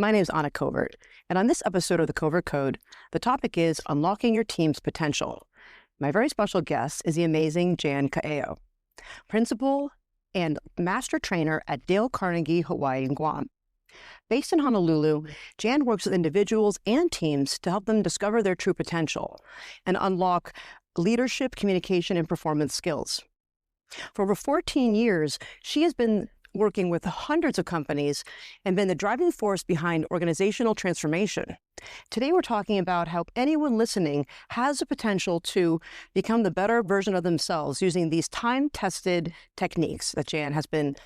My name is Anna Covert, and on this episode of the Covert Code, the topic is unlocking your team's potential. My very special guest is the amazing Jan Kaeo, principal and master trainer at Dale Carnegie, Hawaii and Guam. Based in Honolulu, Jan works with individuals and teams to help them discover their true potential and unlock leadership, communication, and performance skills. For over 14 years, she has been working with hundreds of companies and been the driving force behind organizational transformation. Today, we're talking about how anyone listening has the potential to become the better version of themselves using these time-tested techniques that Jan has been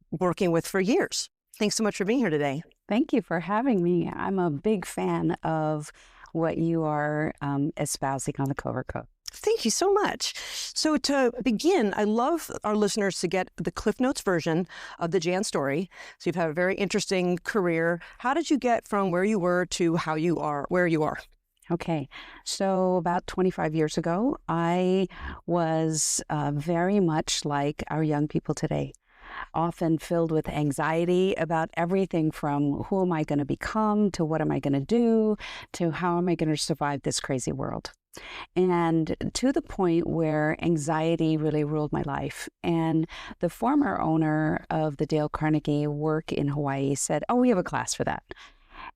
working with for years. Thanks so much for being here today. Thank you for having me. I'm a big fan of what you are espousing on the Covert Code. Thank you so much. So to begin, I love our listeners to get the Cliff Notes version of the Jan story. So you've had a very interesting career. How did you get from where you were to how you are, where you are? Okay, so about 25 years ago, I was very much like our young people today, often filled with anxiety about everything from who am I going to become, to what am I going to do, to how am I going to survive this crazy world. And to the point where anxiety really ruled my life. And the former owner of the Dale Carnegie work in Hawaii said, "Oh, we have a class for that."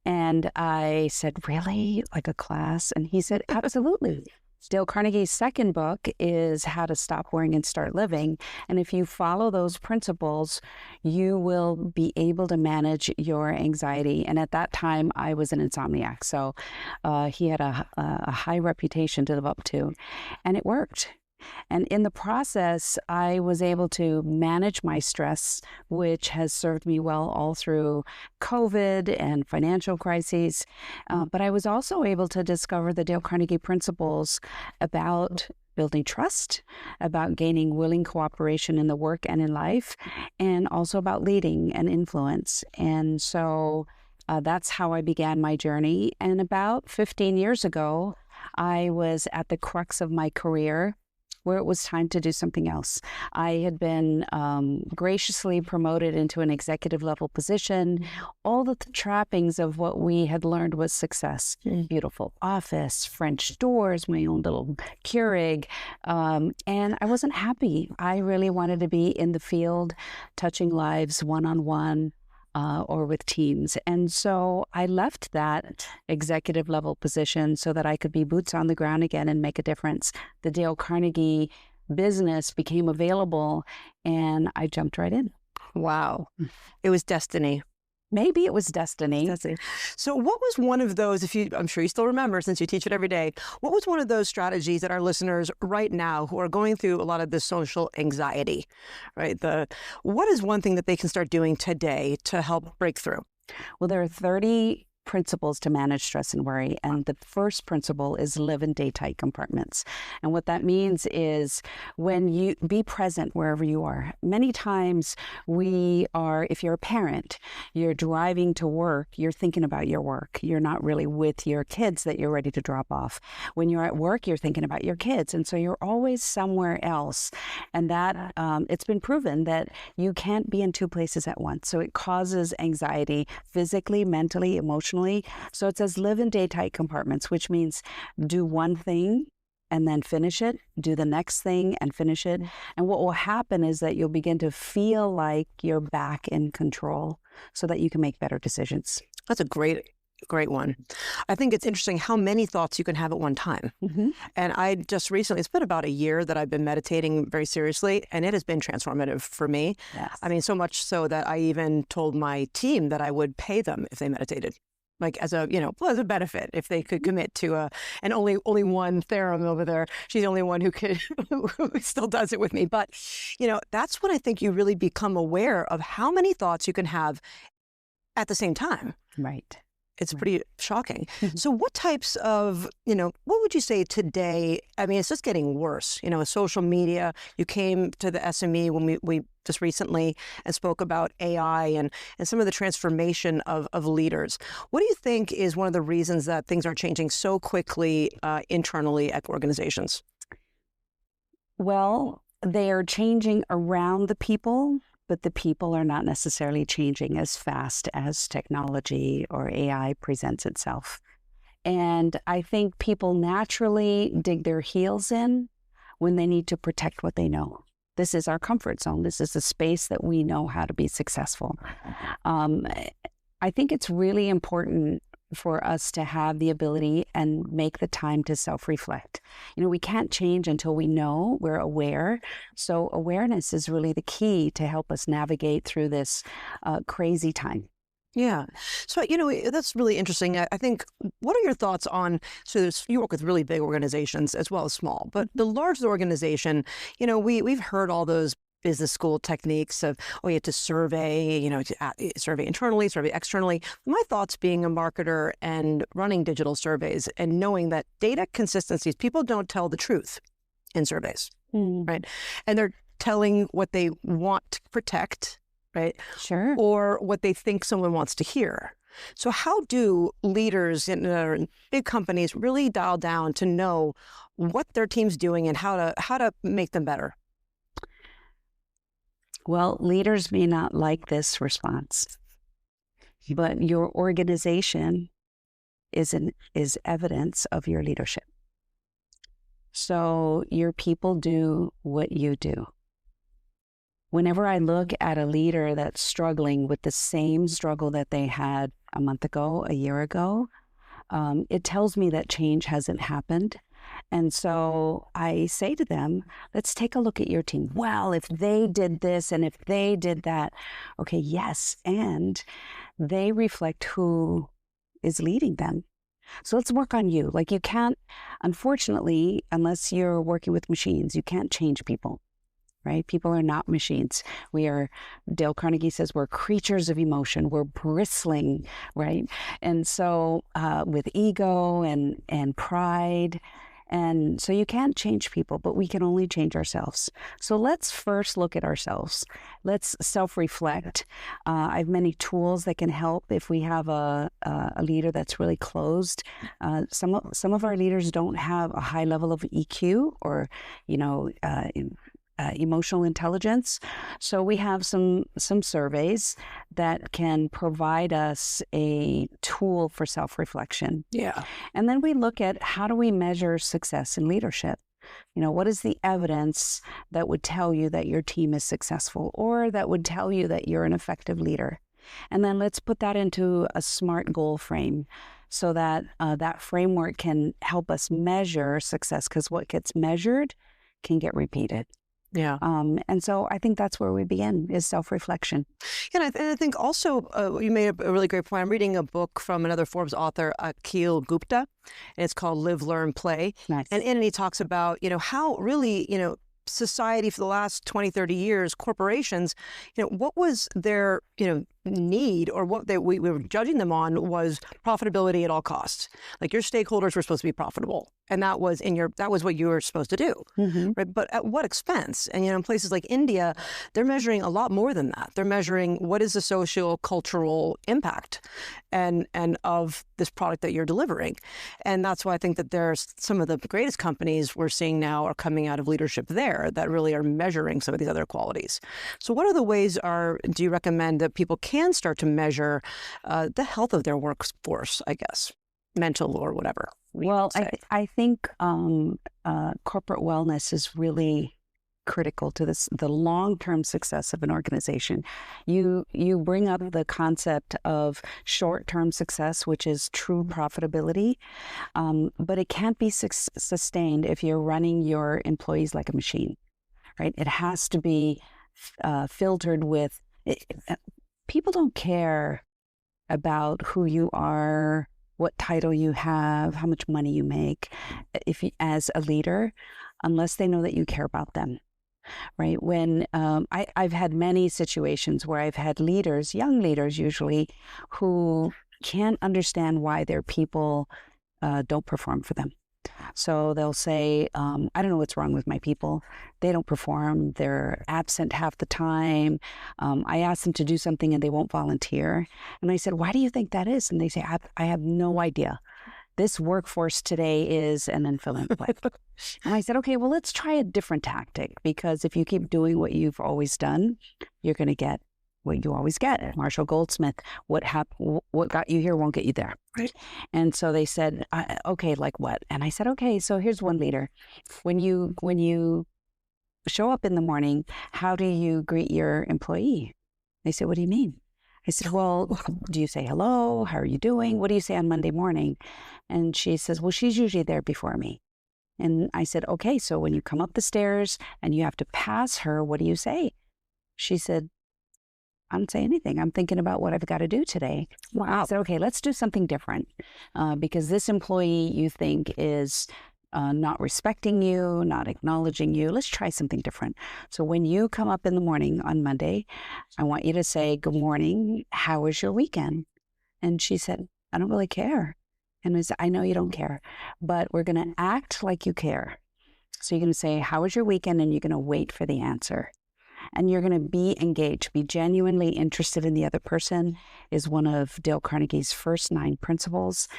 And I said, "Really? Like a class?" And he said, "Absolutely." Dale Carnegie's second book is How to Stop Worrying and Start Living. And if you follow those principles, you will be able to manage your anxiety. And at that time, I was an insomniac. So he had a high reputation to live up to. And it worked. And in the process, I was able to manage my stress, which has served me well all through COVID and financial crises. But I was also able to discover the Dale Carnegie principles about building trust, about gaining willing cooperation in the work and in life, and also about leading and influence. And so that's how I began my journey. And about 15 years ago, I was at the crux of my career, where it was time to do something else. I had been graciously promoted into an executive level position, all the trappings of what we had learned was success. Beautiful office, French doors, my own little Keurig, and I wasn't happy. I really wanted to be in the field, touching lives one-on-one, or with teams. And so I left that executive level position so that I could be boots on the ground again and make a difference. The Dale Carnegie business became available and I jumped right in. Wow. It was destiny. Maybe it was destiny. So what was one of those, I'm sure you still remember since you teach it every day, what was one of those strategies that our listeners right now who are going through a lot of this social anxiety, right? What is one thing that they can start doing today to help break through? Well, there are 30 principles to manage stress and worry. And the first principle is live in day-tight compartments. And what that means is when you be present wherever you are. Many times if you're a parent, you're driving to work, you're thinking about your work. You're not really with your kids that you're ready to drop off. When you're at work, you're thinking about your kids. And so you're always somewhere else. And that it's been proven that you can't be in two places at once. So it causes anxiety physically, mentally, emotionally. So it says live in day-tight compartments, which means do one thing and then finish it, do the next thing and finish it. And what will happen is that you'll begin to feel like you're back in control so that you can make better decisions. That's a great one. I think it's interesting how many thoughts you can have at one time. And I just recently, it's been about a year that I've been meditating very seriously, and it has been transformative for me. Yes. I mean, so much so that I even told my team that I would pay them if they meditated. Like as a benefit, if they could commit to and only one Theron over there. She's the only one who still does it with me. But, that's when I think you really become aware of how many thoughts you can have at the same time. Right. It's pretty shocking. So what types of, what would you say today? I mean, it's just getting worse. Social media, you came to the SME when we just recently and spoke about AI and some of the transformation of leaders. What do you think is one of the reasons that things are changing so quickly internally at organizations? Well, they are changing around the people but the people are not necessarily changing as fast as technology or AI presents itself. And I think people naturally dig their heels in when they need to protect what they know. This is our comfort zone. This is a space that we know how to be successful. I think it's really important for us to have the ability and make the time to self-reflect. We can't change until we know, we're aware. So awareness is really the key to help us navigate through this crazy time. Yeah. So, that's really interesting. I think, what are your thoughts on, so you work with really big organizations as well as small, but the larger organization, we've heard all those business school techniques of, you have to survey, survey internally, survey externally. My thoughts being a marketer and running digital surveys and knowing that data consistencies, people don't tell the truth in surveys, right? And they're telling what they want to protect, right? Sure. Or what they think someone wants to hear. So how do leaders in big companies really dial down to know what their team's doing and how to make them better? Well, leaders may not like this response, but your organization is evidence of your leadership. So your people do what you do. Whenever I look at a leader that's struggling with the same struggle that they had a month ago, a year ago, it tells me that change hasn't happened. And so I say to them, let's take a look at your team. Well, if they did this and if they did that, okay, yes. And they reflect who is leading them. So let's work on you. Like, you can't, unfortunately, unless you're working with machines, you can't change people, right? People are not machines. Dale Carnegie says, we're creatures of emotion. We're bristling, right? And so with ego and pride. And so you can't change people, but we can only change ourselves. So let's first look at ourselves. Let's self-reflect. I have many tools that can help if we have a leader that's really closed. Some of our leaders don't have a high level of EQ or, emotional intelligence. So we have some surveys that can provide us a tool for self-reflection. Yeah. And then we look at, how do we measure success in leadership? What is the evidence that would tell you that your team is successful, or that would tell you that you're an effective leader? And then let's put that into a SMART goal frame so that that framework can help us measure success, because what gets measured can get repeated. Yeah. And so I think that's where we begin, is self-reflection. And I think also you made a really great point. I'm reading a book from another Forbes author, Akil Gupta, and it's called Live, Learn, Play. Nice. And in it he talks about, how really, society for the last 20, 30 years, corporations, what was their, need, or what we were judging them on was profitability at all costs. Like, your stakeholders were supposed to be profitable, and that was what you were supposed to do, right? But at what expense? And in places like India, they're measuring a lot more than that. They're measuring what is the social cultural impact and of this product that you're delivering. And that's why I think that there's some of the greatest companies we're seeing now are coming out of leadership there that really are measuring some of these other qualities. So what are the ways do you recommend that people can start to measure the health of their workforce, I guess, mental or whatever? Well, I think corporate wellness is really critical to the long-term success of an organization. You bring up the concept of short-term success, which is true profitability, but it can't be sustained if you're running your employees like a machine, right? It has to be filtered with... People don't care about who you are, what title you have, how much money you make, as a leader, unless they know that you care about them, right? When I've had many situations where I've had leaders, young leaders usually, who can't understand why their people don't perform for them. So they'll say, I don't know what's wrong with my people. They don't perform. They're absent half the time. I ask them to do something and they won't volunteer. And I said, why do you think that is? And they say, I have no idea. this workforce today is, and then fill in the blank. And I said, okay, well, let's try a different tactic, because if you keep doing what you've always done, you're going to get what you always get. Marshall Goldsmith, what got you here won't get you there. Right. And so they said, okay, like what? And I said, okay, so here's one leader. When you show up in the morning, how do you greet your employee? They said, what do you mean? I said, well, do you say hello? How are you doing? What do you say on Monday morning? And she says, well, she's usually there before me. And I said, okay, so when you come up the stairs and you have to pass her, what do you say? She said, I don't say anything. I'm thinking about what I've got to do today. Wow. I said, okay, let's do something different, because this employee you think is not respecting you, not acknowledging you. Let's try something different. So when you come up in the morning on Monday, I want you to say, good morning, how was your weekend? And she said, I don't really care. And I said, I know you don't care, but we're going to act like you care. So you're going to say, how was your weekend? And you're going to wait for the answer. And you're going to be engaged, be genuinely interested in the other person, is one of Dale Carnegie's first 9 principles.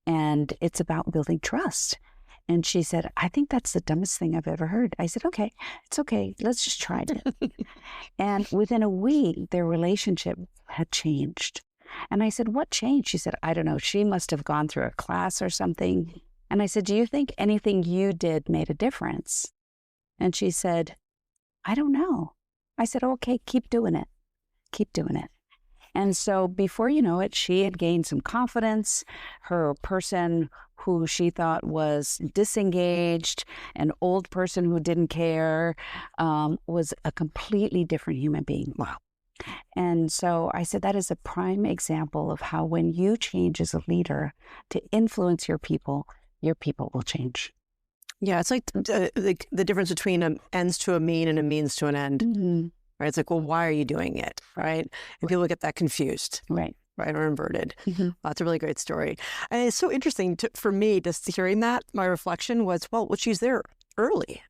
And it's about building trust. And she said, I think that's the dumbest thing I've ever heard. I said, okay, it's okay. Let's just try it. And within a week, their relationship had changed. And I said, what changed? She said, I don't know. She must have gone through a class or something. And I said, do you think anything you did made a difference? And she said, I don't know. I said, okay, keep doing it. Keep doing it. And so before you know it, she had gained some confidence. Her person who she thought was disengaged, an old person who didn't care, was a completely different human being. Wow. And so I said, that is a prime example of how when you change as a leader to influence your people will change. Yeah, it's like the difference between an ends to a mean and a means to an end. Mm-hmm. Right? It's like, well, why are you doing it? Right? And people get that confused. Right. Right, or inverted. Mm-hmm. That's a really great story. And it's so interesting for me, just hearing that. My reflection was, well, she's there early.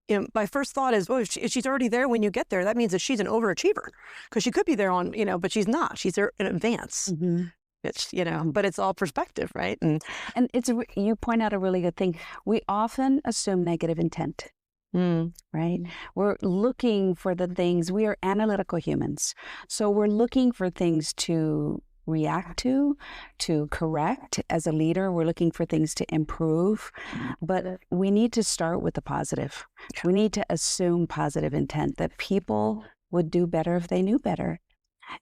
You know, my first thought is, well, if she's already there when you get there, that means that she's an overachiever, because she could be there on, but she's not. She's there in advance. Mm-hmm. It's, but it's all perspective, right? And you point out a really good thing. We often assume negative intent. Right? We're looking for the things, we are analytical humans. So we're looking for things to react to correct. As a leader, we're looking for things to improve. But we need to start with the positive. We need to assume positive intent, that people would do better if they knew better.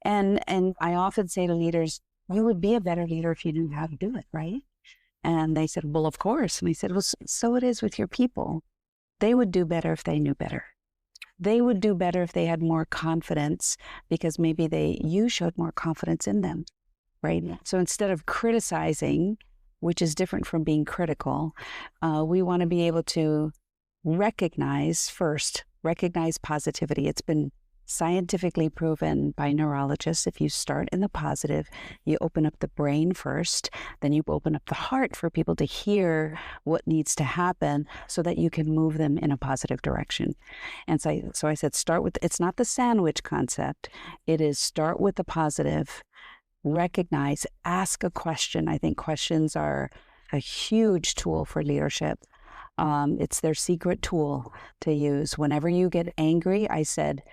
And I often say to leaders, you would be a better leader if you knew how to do it, right? And they said, well, of course. And I said, well, so it is with your people. They would do better if they knew better. They would do better if they had more confidence, because maybe you showed more confidence in them, right? So instead of criticizing, which is different from being critical, we want to be able to recognize positivity. It's been scientifically proven by neurologists. If you start in the positive, you open up the brain first, then you open up the heart for people to hear what needs to happen so that you can move them in a positive direction. And so I said, it's not the sandwich concept. It is start with the positive, recognize, ask a question. I think questions are a huge tool for leadership. It's their secret tool to use. Whenever you get angry, I said,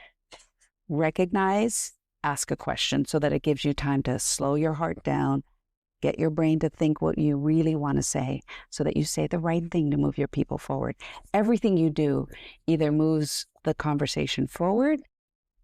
recognize, ask a question, so that it gives you time to slow your heart down, get your brain to think what you really want to say, so that you say the right thing to move your people forward. Everything you do either moves the conversation forward,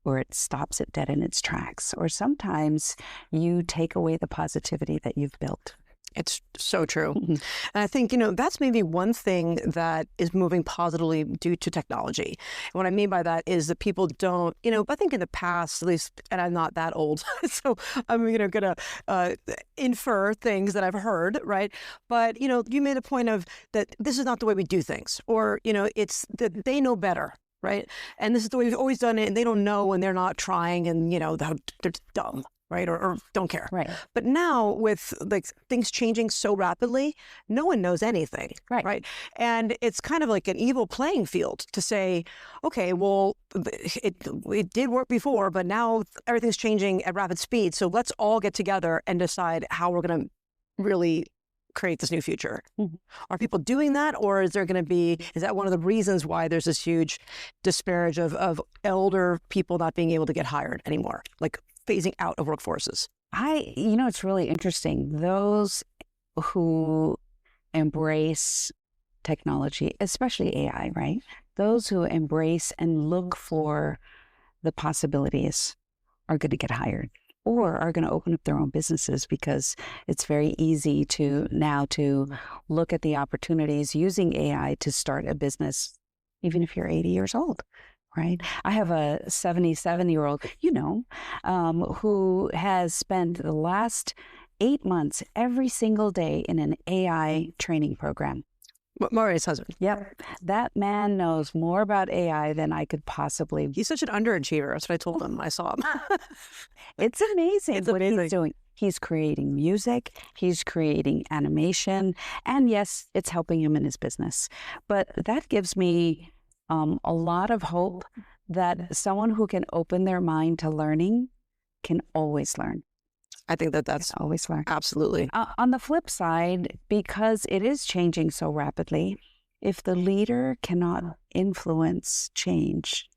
or it stops it dead in its tracks, or sometimes you take away the positivity that you've built. It's so true. And I think, that's maybe one thing that is moving positively due to technology. And what I mean by that is that people don't, I think in the past, at least, and I'm not that old, so I'm going to infer things that I've heard, right? But, you made a point of that this is not the way we do things, or, it's that they know better. Right. And this is the way we've always done it. And they don't know, and they're not trying, and, they're dumb. Right. Or don't care. Right. But now with things changing so rapidly, no one knows anything. Right. Right. And it's kind of like an evil playing field to say, okay, well, it did work before, but now everything's changing at rapid speed. So let's all get together and decide how we're going to really create this new future. Mhm. Are people doing that, or is that one of the reasons why there's this huge disparage of elder people not being able to get hired anymore, like phasing out of workforces? It's really interesting. Those who embrace technology, especially AI, right? Those who embrace and look for the possibilities are going to get hired, or are going to open up their own businesses, because it's very easy to look at the opportunities using AI to start a business, even if you're 80 years old, right? I have a 77-year-old, who has spent the last 8 months every single day in an AI training program. Maria's husband. Yep. That man knows more about AI than I could possibly. He's such an underachiever. That's what I told him. I saw him. It's amazing It's what amazing. he's doing. He's creating music, he's creating animation, and yes, it's helping him in his business. But that gives me a lot of hope that someone who can open their mind to learning can always learn. I think that's Always learn. absolutely. On the flip side, because it is changing so rapidly, if the leader cannot influence change,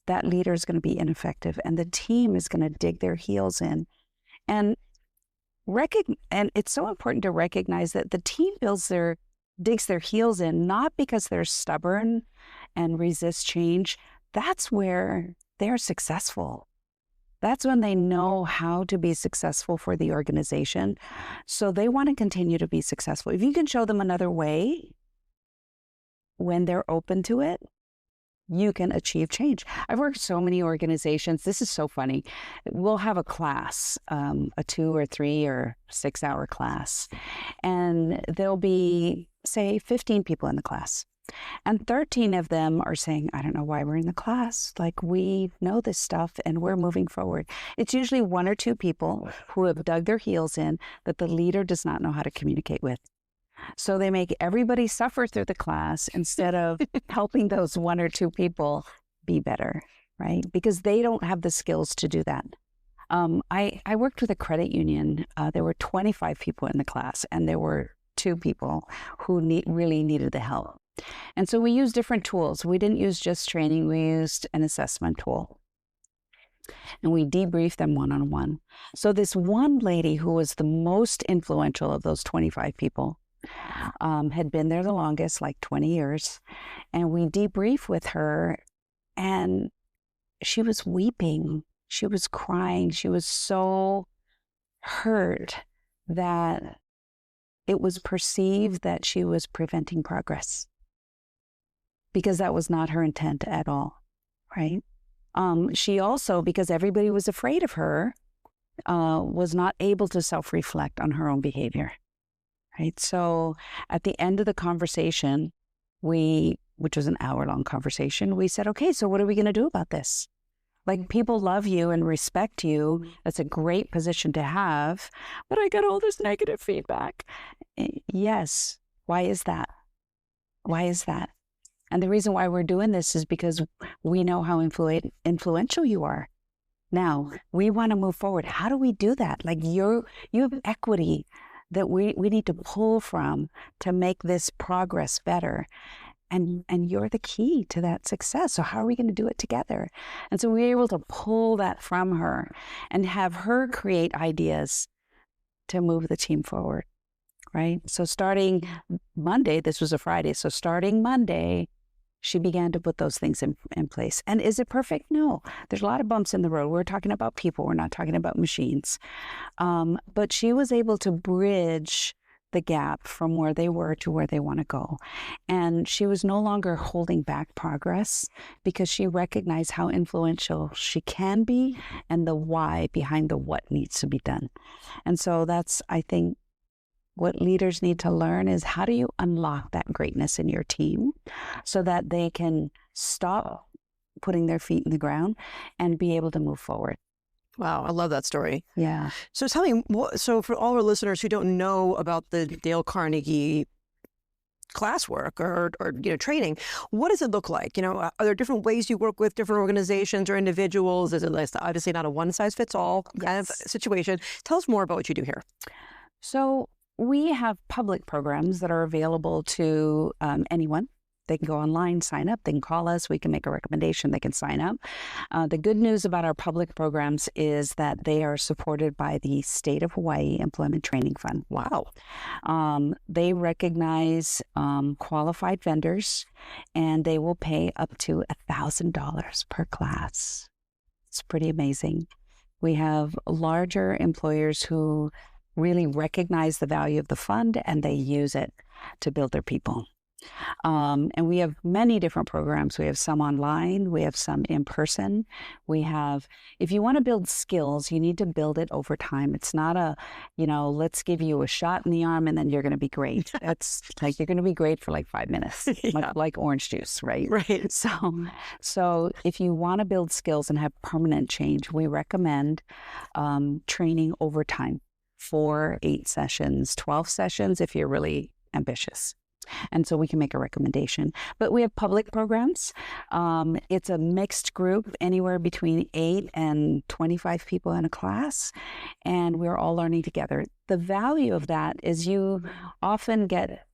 that leader is going to be ineffective, and the team is going to dig their heels in. And it's so important to recognize that the team digs their heels in, not because they're stubborn and resist change. That's where they're successful. That's when they know how to be successful for the organization. So they want to continue to be successful. If you can show them another way when they're open to it, you can achieve change. I've worked so many organizations. This is so funny. We'll have a class, a 2 or 3 or 6 hour class, and there'll be, say, 15 people in the class. And 13 of them are saying, I don't know why we're in the class. Like, we know this stuff and we're moving forward. It's usually 1 or 2 people who have dug their heels in that the leader does not know how to communicate with. So they make everybody suffer through the class instead of helping those 1 or 2 people be better, right? Because they don't have the skills to do that. I worked with a credit union. There were 25 people in the class, and there were 2 people who really needed the help. And so we used different tools. We didn't use just training. We used an assessment tool. And we debriefed them one-on-one. So this one lady who was the most influential of those 25 people had been there the longest, like 20 years. And we debriefed with her, and she was weeping. She was crying. She was so hurt that it was perceived that she was preventing progress, because that was not her intent at all, right? She also, because everybody was afraid of her, was not able to self-reflect on her own behavior, right? So at the end of the conversation, which was an hour-long conversation, we said, okay, so what are we going to do about this? Like, people love you and respect you. That's a great position to have. But I got all this negative feedback. Yes. Why is that? Why is that? And the reason why we're doing this is because we know how influential you are. Now, we want to move forward. How do we do that? Like, you have equity that we need to pull from to make this progress better. And you're the key to that success. So how are we going to do it together? And so we were able to pull that from her and have her create ideas to move the team forward, right? So starting Monday, this was a Friday, so starting Monday, she began to put those things in place. And is it perfect? No. There's a lot of bumps in the road. We're talking about people. We're not talking about machines. But she was able to bridge the gap from where they were to where they want to go. And she was no longer holding back progress, because she recognized how influential she can be and the why behind the what needs to be done. And so that's, I think, what leaders need to learn is, how do you unlock that greatness in your team so that they can stop putting their feet in the ground and be able to move forward. Wow, I love that story. Yeah. So tell me, so for all our listeners who don't know about the Dale Carnegie classwork or training, what does it look like? Are there different ways you work with different organizations or individuals? Is it obviously not a one-size-fits-all kind of situation? Tell us more about what you do here. So we have public programs that are available to anyone. They can go online, sign up. They can call us. We can make a recommendation. They can sign up. The good news about our public programs is that they are supported by the State of Hawaii Employment Training Fund. Wow. They recognize qualified vendors, and they will pay up to $1,000 per class. It's pretty amazing. We have larger employers who really recognize the value of the fund, and they use it to build their people. And we have many different programs. We have some online. We have some in person. We have, if you want to build skills, you need to build it over time. It's not let's give you a shot in the arm and then you're going to be great. That's like, you're going to be great for like 5 minutes, like orange juice, right? Right. So if you want to build skills and have permanent change, we recommend training over time, 4, 8 sessions, 12 sessions if you're really ambitious. And so we can make a recommendation. But we have public programs. It's a mixed group, anywhere between 8 and 25 people in a class, and we're all learning together. The value of that is you often get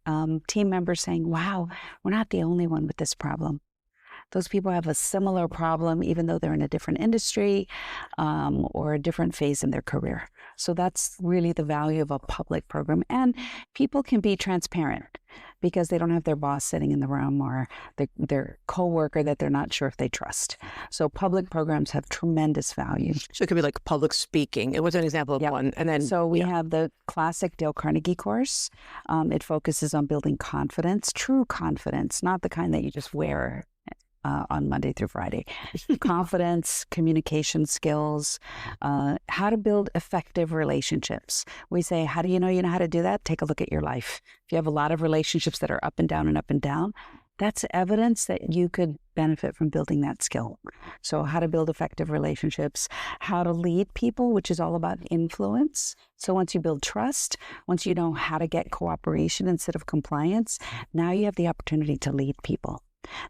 team members saying, wow, we're not the only one with this problem. Those people have a similar problem, even though they're in a different industry or a different phase in their career. So that's really the value of a public program. And people can be transparent because they don't have their boss sitting in the room or their coworker that they're not sure if they trust. So public programs have tremendous value. So it could be like public speaking. It was an example of one. And then so we have the classic Dale Carnegie course. It focuses on building confidence, true confidence, not the kind that you just wear on Monday through Friday. Confidence, communication skills, how to build effective relationships. We say, how do you know how to do that? Take a look at your life. If you have a lot of relationships that are up and down and up and down, that's evidence that you could benefit from building that skill. So how to build effective relationships, how to lead people, which is all about influence. So once you build trust, once you know how to get cooperation instead of compliance, now you have the opportunity to lead people.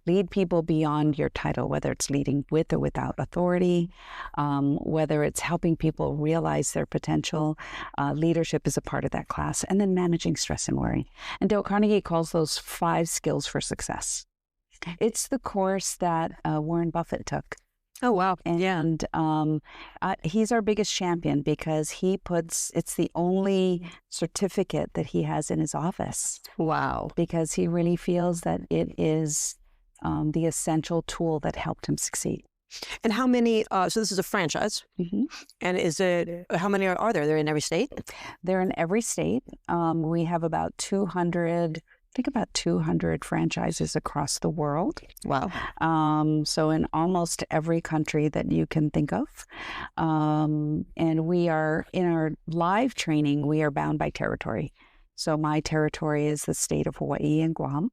Lead people beyond your title, whether it's leading with or without authority, whether it's helping people realize their potential. Leadership is a part of that class. And then managing stress and worry. And Dale Carnegie calls those 5 skills for success. It's the course that Warren Buffett took. Oh, wow. And he's our biggest champion because it's the only certificate that he has in his office. Wow. Because he really feels that it is the essential tool that helped him succeed. And how many, so this is a franchise, and how many are there? They're in every state? They're in every state. We have about 200 franchises across the world. Wow. So in almost every country that you can think of. And we are, in our live training, we are bound by territory. So my territory is the state of Hawaii and Guam.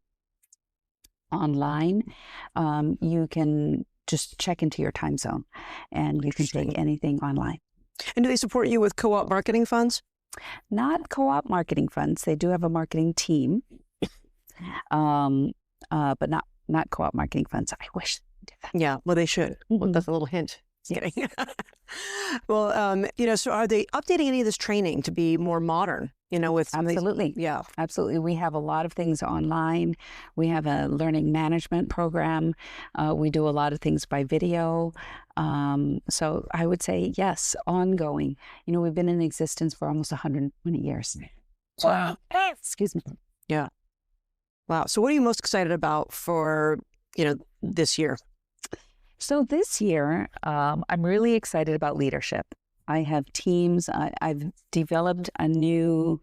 Online, you can just check into your time zone and you can take anything online. And do they support you with co-op marketing funds? Not co-op marketing funds. They do have a marketing team. But not co-op marketing funds. I wish they did that. Yeah, well, they should. Well, that's a little hint. Just kidding. Well, so are they updating any of this training to be more modern? With absolutely, absolutely. We have a lot of things online. We have a learning management program. We do a lot of things by video. So I would say yes, ongoing. We've been in existence for almost 120 years. Wow. Excuse me. Yeah. Wow. So what are you most excited about for, this year? So this year, I'm really excited about leadership. I have teams. I've developed a new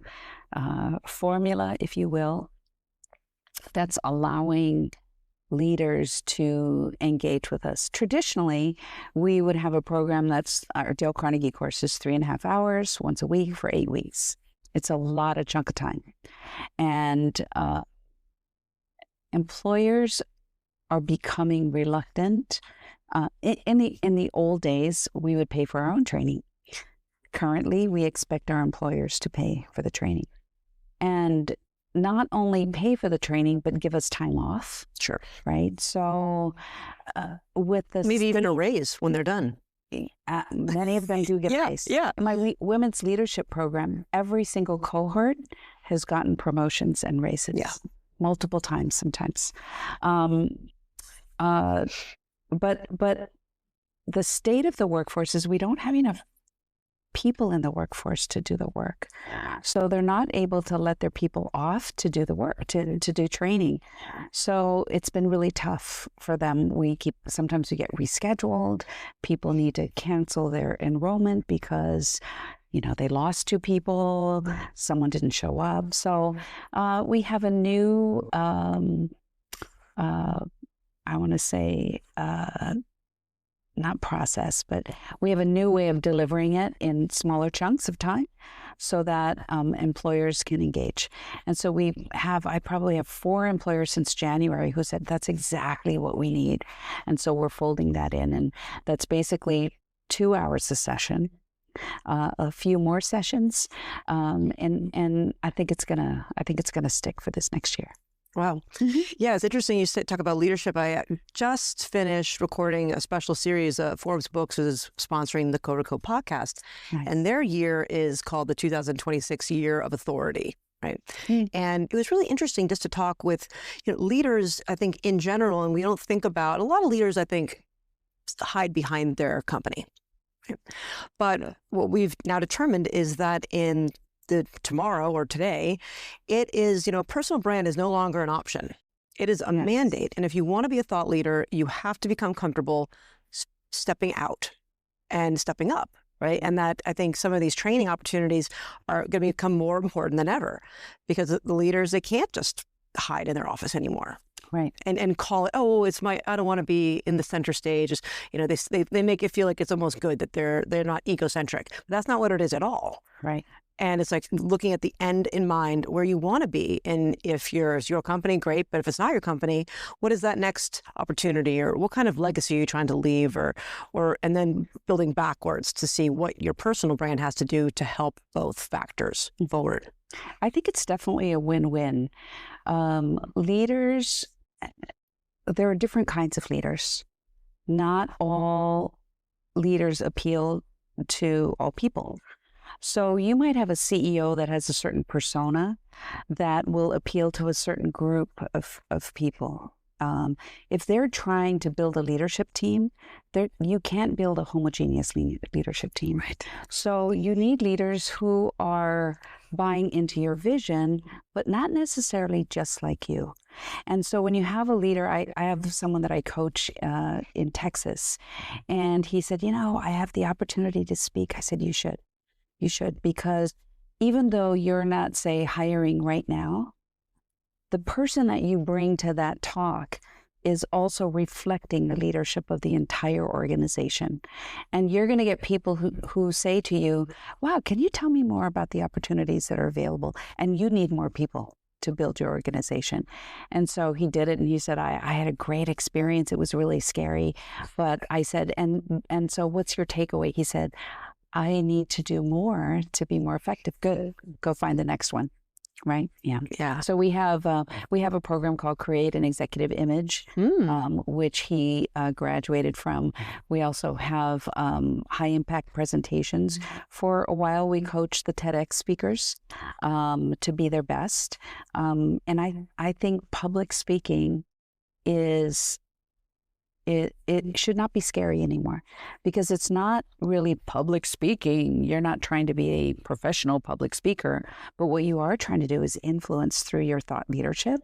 formula, if you will, that's allowing leaders to engage with us. Traditionally, we would have a program that's our Dale Carnegie course is 3.5 hours once a week for 8 weeks. It's a lot of chunk of time. And employers are becoming reluctant. In the old days, we would pay for our own training. Currently, we expect our employers to pay for the training. And not only pay for the training, but give us time off. Sure. Right? So with this... Maybe even a raise when they're done. Many of them do get raised. Yeah. In my women's leadership program, every single cohort has gotten promotions and raises multiple times sometimes. But the state of the workforce is we don't have enough people in the workforce to do the work. So they're not able to let their people off to do the work, to do training. So it's been really tough for them. Sometimes we get rescheduled. People need to cancel their enrollment because, they lost 2 people, someone didn't show up. So we have a new, I want to say, not process, but we have a new way of delivering it in smaller chunks of time so that employers can engage. And so I probably have 4 employers since January who said that's exactly what we need. And so we're folding that in. And that's basically 2 hours a session, a few more sessions. And I think it's gonna stick for this next year. Wow. Yeah, it's interesting you talk about leadership. I just finished recording a special series. Forbes Books is sponsoring the Covert Code Podcast. Nice. And their year is called the 2026 Year of Authority. Right. And it was really interesting just to talk with leaders, I think, in general. And we don't think about, a lot of leaders, I think, hide behind their company. Right? But what we've now determined is that in tomorrow or today, it is, personal brand is no longer an option. It is a mandate. And if you want to be a thought leader, you have to become comfortable stepping out and stepping up, right? And that, I think some of these training opportunities are going to become more important than ever because the leaders, they can't just hide in their office anymore. Right. And call it, I don't want to be in the center stage. They make it feel like it's almost good that they're not egocentric. But that's not what it is at all. Right. And it's like looking at the end in mind where you want to be. And if it's your company, great. But if it's not your company, what is that next opportunity, or what kind of legacy are you trying to leave, and then building backwards to see what your personal brand has to do to help both factors forward. I think it's definitely a win-win. Leaders, there are different kinds of leaders. Not all leaders appeal to all people. So you might have a CEO that has a certain persona that will appeal to a certain group of people. If they're trying to build a leadership team, you can't build a homogeneous leadership team. Right. So you need leaders who are buying into your vision, but not necessarily just like you. And so when you have a leader, I have someone that I coach in Texas, and he said, I have the opportunity to speak. I said, you should. You should, because even though you're not, say, hiring right now, the person that you bring to that talk is also reflecting the leadership of the entire organization. And you're going to get people who say to you, wow, can you tell me more about the opportunities that are available? And you need more people to build your organization. And so he did it, and he said, I had a great experience. It was really scary. But I said, and so what's your takeaway? He said, I need to do more to be more effective. Good. Go find the next one. Right. Yeah. Yeah. So we have a program called Create an Executive Image, which he graduated from. We also have high impact presentations. For a while, we coached the TEDx speakers to be their best. And I think public speaking is. It should not be scary anymore, because it's not really public speaking. You're not trying to be a professional public speaker, but what you are trying to do is influence through your thought leadership,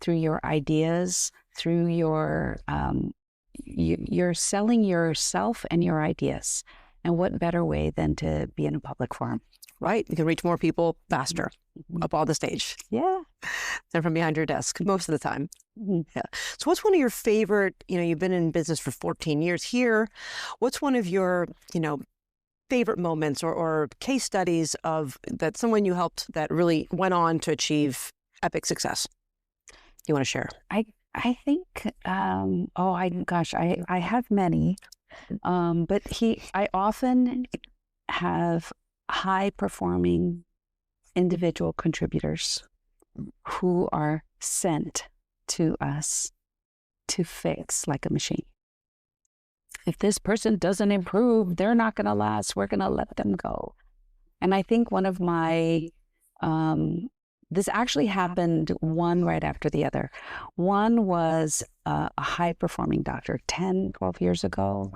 through your ideas, through you're selling yourself and your ideas. And what better way than to be in a public forum? Right. You can reach more people faster up on the stage. Yeah. Than from behind your desk most of the time. Mm-hmm. Yeah. So what's one of your favorite, you've been in business for 14 years here. What's one of your, favorite moments or case studies of that someone you helped that really went on to achieve epic success? You want to share? I think, I have many, but I often have high-performing individual contributors who are sent to us to fix like a machine. if this person doesn't improve, they're not going to last. We're going to let them go. And I think one of my, this actually happened one right after the other. One was a high-performing doctor 10, 12 years ago,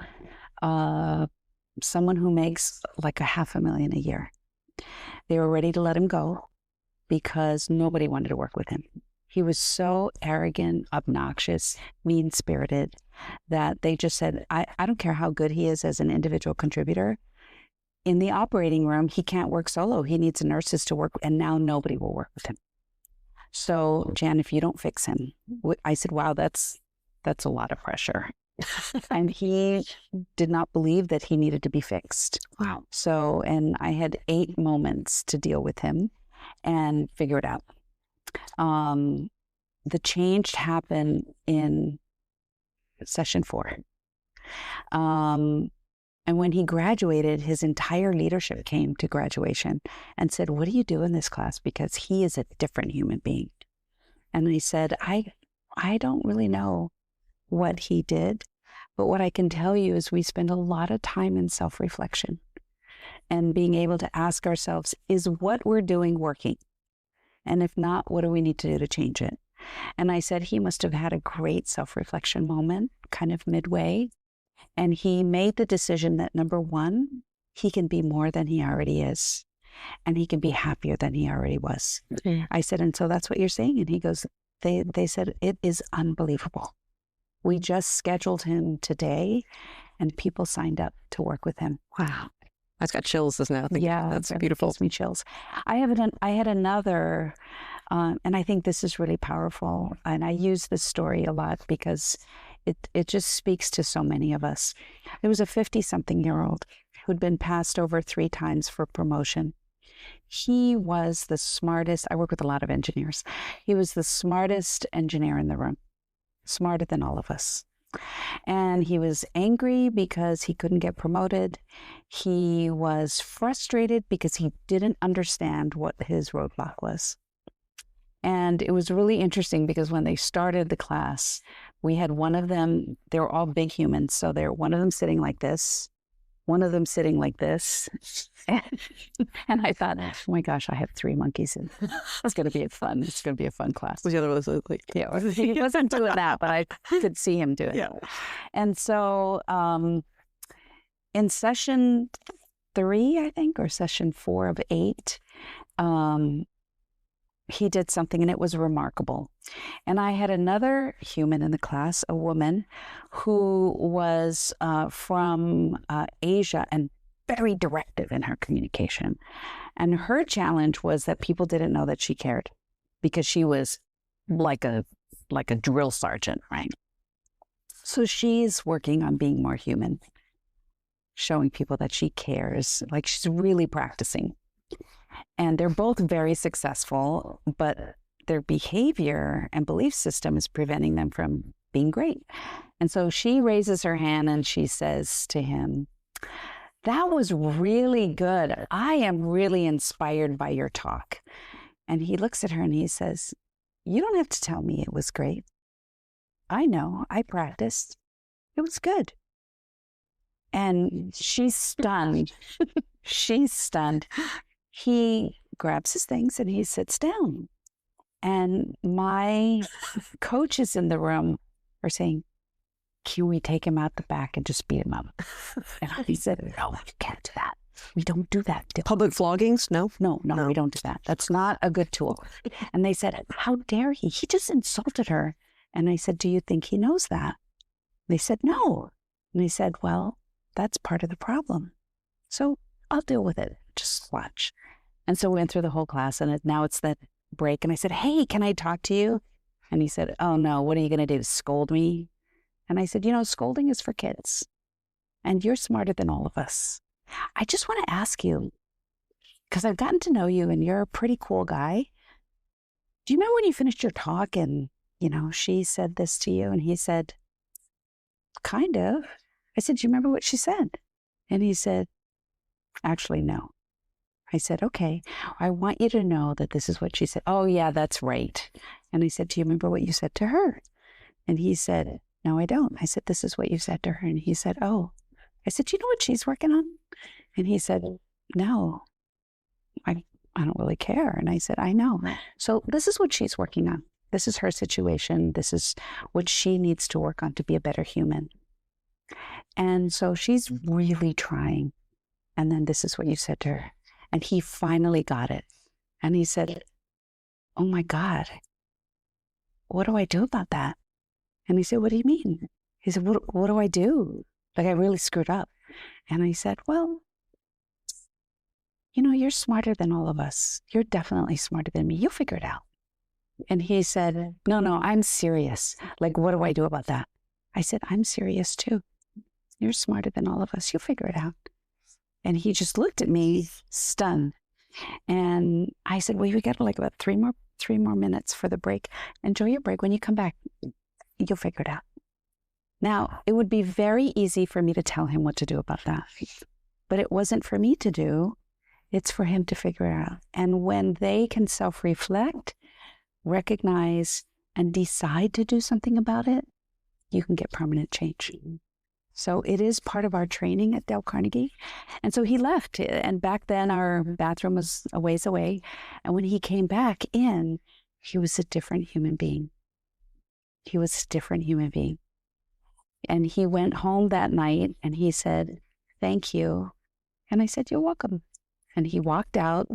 someone who makes like $500,000 a year. They were ready to let him go because nobody wanted to work with him. He was so arrogant, obnoxious, mean-spirited that they just said, I don't care how good he is as an individual contributor. In the operating room, he can't work solo. He needs nurses to work, and now nobody will work with him. So, Jan, if you don't fix him, I said, wow, that's a lot of pressure. And he did not believe that he needed to be fixed. Wow. So, and I had 8 moments to deal with him and figure it out. The change happened in session 4. And when he graduated, his entire leadership came to graduation and said, what do you do in this class? Because he is a different human being. And I said, I don't really know what he did, but what I can tell you is we spend a lot of time in self-reflection and being able to ask ourselves, is what we're doing working? And if not, what do we need to do to change it? And I said he must have had a great self-reflection moment, kind of midway. And he made the decision that, number one, he can be more than he already is. And he can be happier than he already was. Mm. I said, and so that's what you're saying? And he goes, they said, it is unbelievable. We just scheduled him today and people signed up to work with him. Wow. I've got chills just now. Yeah, that's beautiful. Gives me chills. I had another, and I think this is really powerful. And I use this story a lot because it just speaks to so many of us. There was a 50-something-year-old who'd been passed over 3 times for promotion. He was the smartest. I work with a lot of engineers. He was the smartest engineer in the room, smarter than all of us. And he was angry because he couldn't get promoted. He was frustrated because he didn't understand what his roadblock was. And it was really interesting because when they started the class, we had one of them, they were all big humans. So one of them sitting like this, one of them sitting like this. And I thought, oh my gosh, I have 3 monkeys. And it's going to be fun class. Was the other one like? Yeah, he wasn't doing that, but I could see him do it. Yeah. And so in session 3, I think, or session 4 of 8, he did something and it was remarkable. And I had another human in the class, a woman who was from Asia and very directive in her communication. And her challenge was that people didn't know that she cared because she was like a drill sergeant, right? So she's working on being more human, showing people that she cares, like she's really practicing. And they're both very successful, but their behavior and belief system is preventing them from being great. And so she raises her hand and she says to him, that was really good. I am really inspired by your talk. And he looks at her and he says, you don't have to tell me it was great. I know, I practiced. It was good. And she's stunned. She's stunned. He grabs his things and he sits down. And my coaches in the room are saying, can we take him out the back and just beat him up? And I said, no, you can't do that. We don't do that. Public floggings? No, we don't do that. That's not a good tool. And they said, how dare he? He just insulted her. And I said, do you think he knows that? They said, no. And I said, well, that's part of the problem. So I'll deal with it. Just watch. And so we went through the whole class and now it's that break. And I said, hey, can I talk to you? And he said, oh no, what are you going to do? Scold me? And I said, scolding is for kids. And you're smarter than all of us. I just want to ask you, because I've gotten to know you and you're a pretty cool guy. Do you remember when you finished your talk and, she said this to you? And he said, kind of. I said, do you remember what she said? And he said, actually, no. I said, okay, I want you to know that this is what she said. Oh, yeah, that's right. And I said, do you remember what you said to her? And he said, No, I don't. I said, this is what you said to her. And he said, oh. I said, you know what she's working on? And he said, no, I don't really care. And I said, I know. So this is what she's working on. This is her situation. This is what she needs to work on to be a better human. And so she's really trying. And then this is what you said to her. And he finally got it. And he said, oh my God, what do I do about that? And he said, what do you mean? He said, what do I do? Like, I really screwed up. And I said, well, you know, you're smarter than all of us. You're definitely smarter than me. You'll figure it out. And he said, no, I'm serious. Like, what do I do about that? I said, I'm serious too. You're smarter than all of us. You'll figure it out. And he just looked at me stunned. And I said, well, we got like about three more minutes for the break. Enjoy your break. When you come back, you'll figure it out. Now, it would be very easy for me to tell him what to do about that. But it wasn't for me to do. It's for him to figure out. And when they can self-reflect, recognize, and decide to do something about it, you can get permanent change. So it is part of our training at Dale Carnegie. And so he left. And back then, our bathroom was a ways away. And when he came back in, he was a different human being. He was a different human being. And he went home that night and he said, thank you. And I said, you're welcome. And he walked out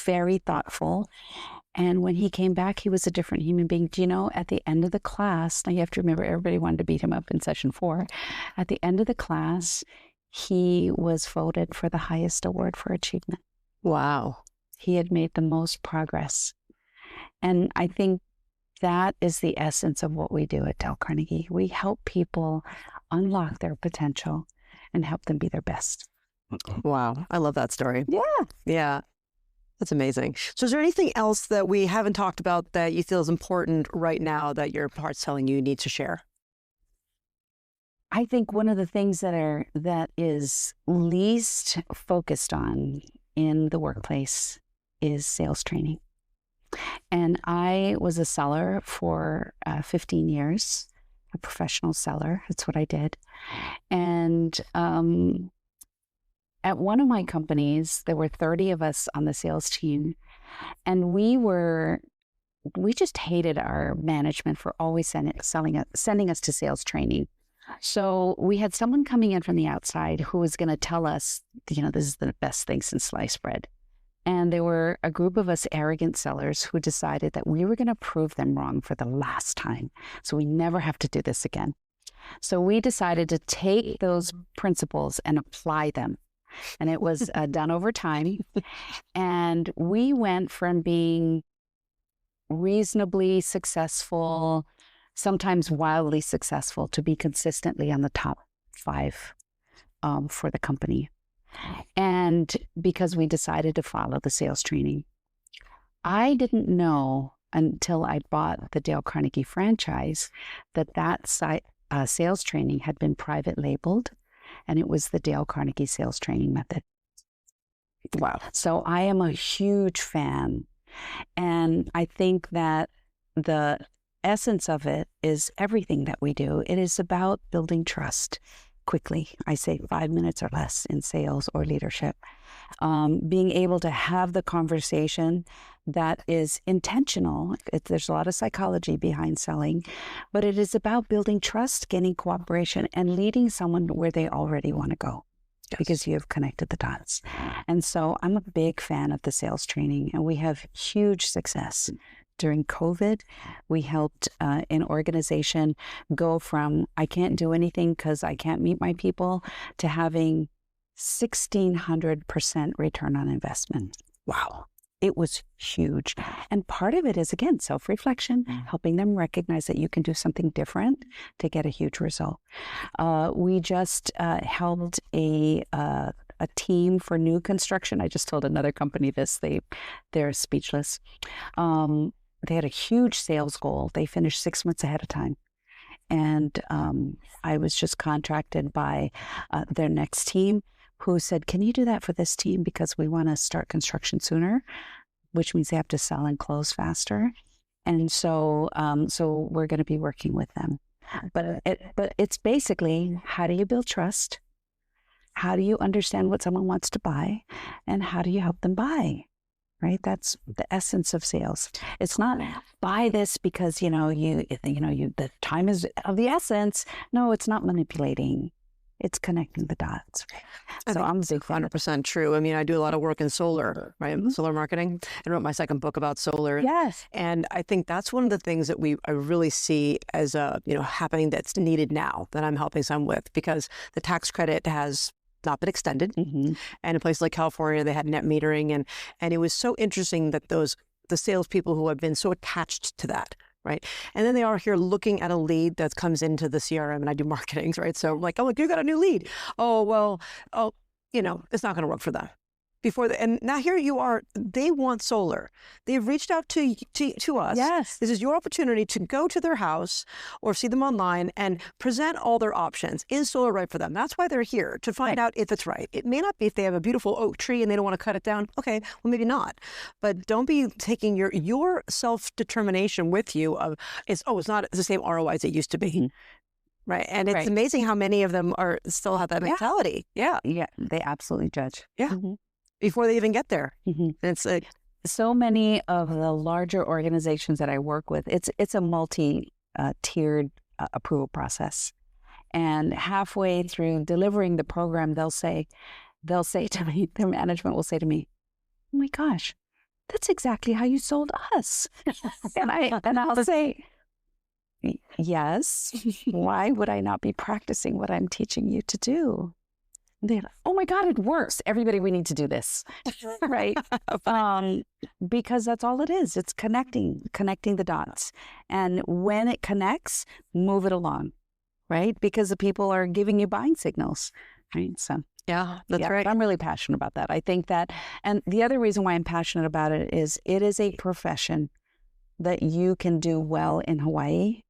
very thoughtful. And when he came back, he was a different human being. Do you know, at the end of the class, now you have to remember, everybody wanted to beat him up in session 4. At the end of the class, he was voted for the highest award for achievement. Wow. He had made the most progress. And I think that is the essence of what we do at Dale Carnegie. We help people unlock their potential and help them be their best. Wow. I love that story. Yeah. Yeah. That's amazing. So is there anything else that we haven't talked about that you feel is important right now that your heart's telling you need to share? I think one of the things that is least focused on in the workplace is sales training. And I was a seller for 15 years, a professional seller. That's what I did. And at one of my companies, there were 30 of us on the sales team. And we just hated our management for always sending us to sales training. So we had someone coming in from the outside who was going to tell us, you know, this is the best thing since sliced bread. And there were a group of us arrogant sellers who decided that we were going to prove them wrong for the last time. So we never have to do this again. So we decided to take those principles and apply them. And it was done over time. And we went from being reasonably successful, sometimes wildly successful, to be consistently on the top 5 for the company. And because we decided to follow the sales training. I didn't know until I bought the Dale Carnegie franchise that sales training had been private labeled, and it was the Dale Carnegie sales training method. Wow. So I am a huge fan. And I think that the essence of it is everything that we do. It is about building trust quickly. I say 5 minutes or less in sales or leadership. Being able to have the conversation that is intentional. There's a lot of psychology behind selling, but it is about building trust, gaining cooperation, and leading someone where they already want to go. Yes. Because you have connected the dots. And so I'm a big fan of the sales training, and we have huge success. During COVID, we helped an organization go from, I can't do anything because I can't meet my people, to having 1,600% return on investment. Wow. It was huge. And part of it is, again, self-reflection, helping them recognize that you can do something different to get a huge result. We just helped a team for new construction. I just told another company this. They're speechless. They had a huge sales goal. They finished 6 months ahead of time. And I was just contracted by their next team, who said, can you do that for this team? Because we want to start construction sooner, which means they have to sell and close faster. And so we're going to be working with them. But it's basically, how do you build trust? How do you understand what someone wants to buy? And how do you help them buy? Right? That's the essence of sales. It's not buy this because, the time is of the essence. No, it's not manipulating. It's connecting the dots. So I'm a big fan. 100% true. I mean, I do a lot of work in solar, right? Solar marketing, and wrote my second book about solar. Yes. And I think that's one of the things that I really see as happening that's needed now that I'm helping some with, because the tax credit has not been extended. And in places like California, they had net metering. And it was so interesting that the salespeople who have been so attached to that, right? And then they are here looking at a lead that comes into the CRM, and I do marketing, right? So I'm like, oh, look, you got a new lead. Oh, well, it's not going to work for them. And now here you are, they want solar. They've reached out to us. Yes. This is your opportunity to go to their house or see them online and present all their options. Is solar right for them? That's why they're here, to find out if it's right. It may not be if they have a beautiful oak tree and they don't want to cut it down. Okay, well, maybe not. But don't be taking your self-determination with you of, it's not the same ROI as it used to be. Right. And it's amazing how many of them still have that mentality. Yeah. Yeah. They absolutely judge. Yeah. Before they even get there. And it's like, so many of the larger organizations that I work with, it's a multi-tiered approval process. And halfway through delivering the program, they'll say to me, their management will say to me, "Oh my gosh, that's exactly how you sold us." and I'll say, "Yes. Why would I not be practicing what I'm teaching you to do?" They're like, "Oh my God, it works. Everybody, we need to do this." Right? Because that's all it is. It's connecting the dots. And when it connects, move it along, right? Because the people are giving you buying signals, right? So yeah, that's right. I'm really passionate about that. I think that, and the other reason why I'm passionate about it is a profession that you can do well in Hawaii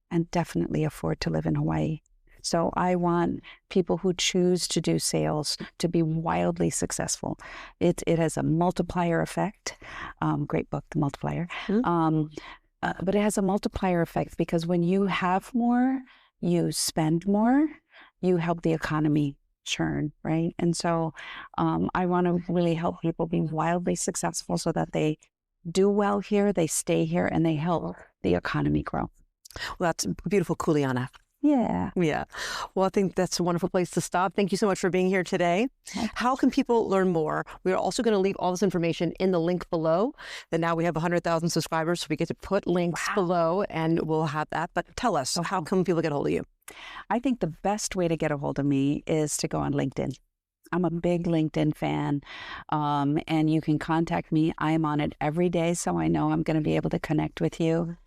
and definitely afford to live in Hawaii. So I want people who choose to do sales to be wildly successful. It has a multiplier effect. Great book, The Multiplier. But it has a multiplier effect because when you have more, you spend more, you help the economy churn, right? And so I want to really help people be wildly successful so that they do well here, they stay here, and they help the economy grow. Well, that's beautiful, Kuleana. Yeah. Yeah. Well, I think that's a wonderful place to stop. Thank you so much for being here today. How can people learn more? We are also going to leave all this information in the link below. And now we have 100,000 subscribers, so we get to put links below, and we'll have that. But tell us, how can people get a hold of you? I think the best way to get a hold of me is to go on LinkedIn. I'm a big LinkedIn fan, and you can contact me. I'm on it every day, so I know I'm going to be able to connect with you.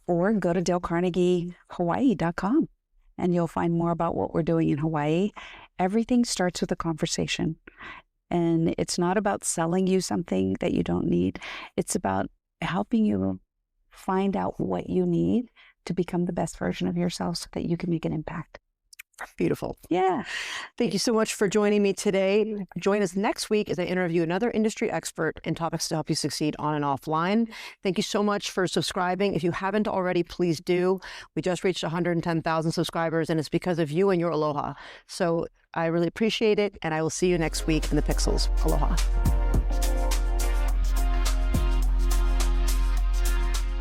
Or go to DaleCarnegieHawaii.com and you'll find more about what we're doing in Hawaii. Everything starts with a conversation. And it's not about selling you something that you don't need. It's about helping you find out what you need to become the best version of yourself so that you can make an impact. Beautiful. Yeah. Thank you so much for joining me today. Join us next week as I interview another industry expert in topics to help you succeed on and offline. Thank you so much for subscribing. If you haven't already, please do. We just reached 110,000 subscribers, and it's because of you and your aloha. So I really appreciate it, and I will see you next week in the Pixels. Aloha.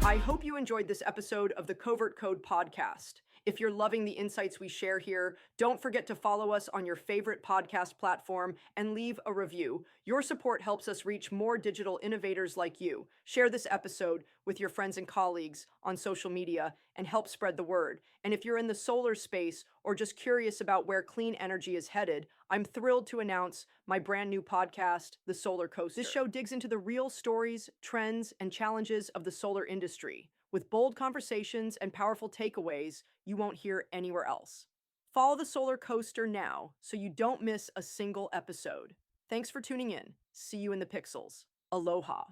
I hope you enjoyed this episode of the Covert Code Podcast. If you're loving the insights we share here, don't forget to follow us on your favorite podcast platform and leave a review. Your support helps us reach more digital innovators like you. Share this episode with your friends and colleagues on social media and help spread the word. And if you're in the solar space or just curious about where clean energy is headed, I'm thrilled to announce my brand new podcast, The Solar Coaster. This show digs into the real stories, trends, and challenges of the solar industry, with bold conversations and powerful takeaways you won't hear anywhere else. Follow the Solar Coaster now so you don't miss a single episode. Thanks for tuning in. See you in the Pixels. Aloha.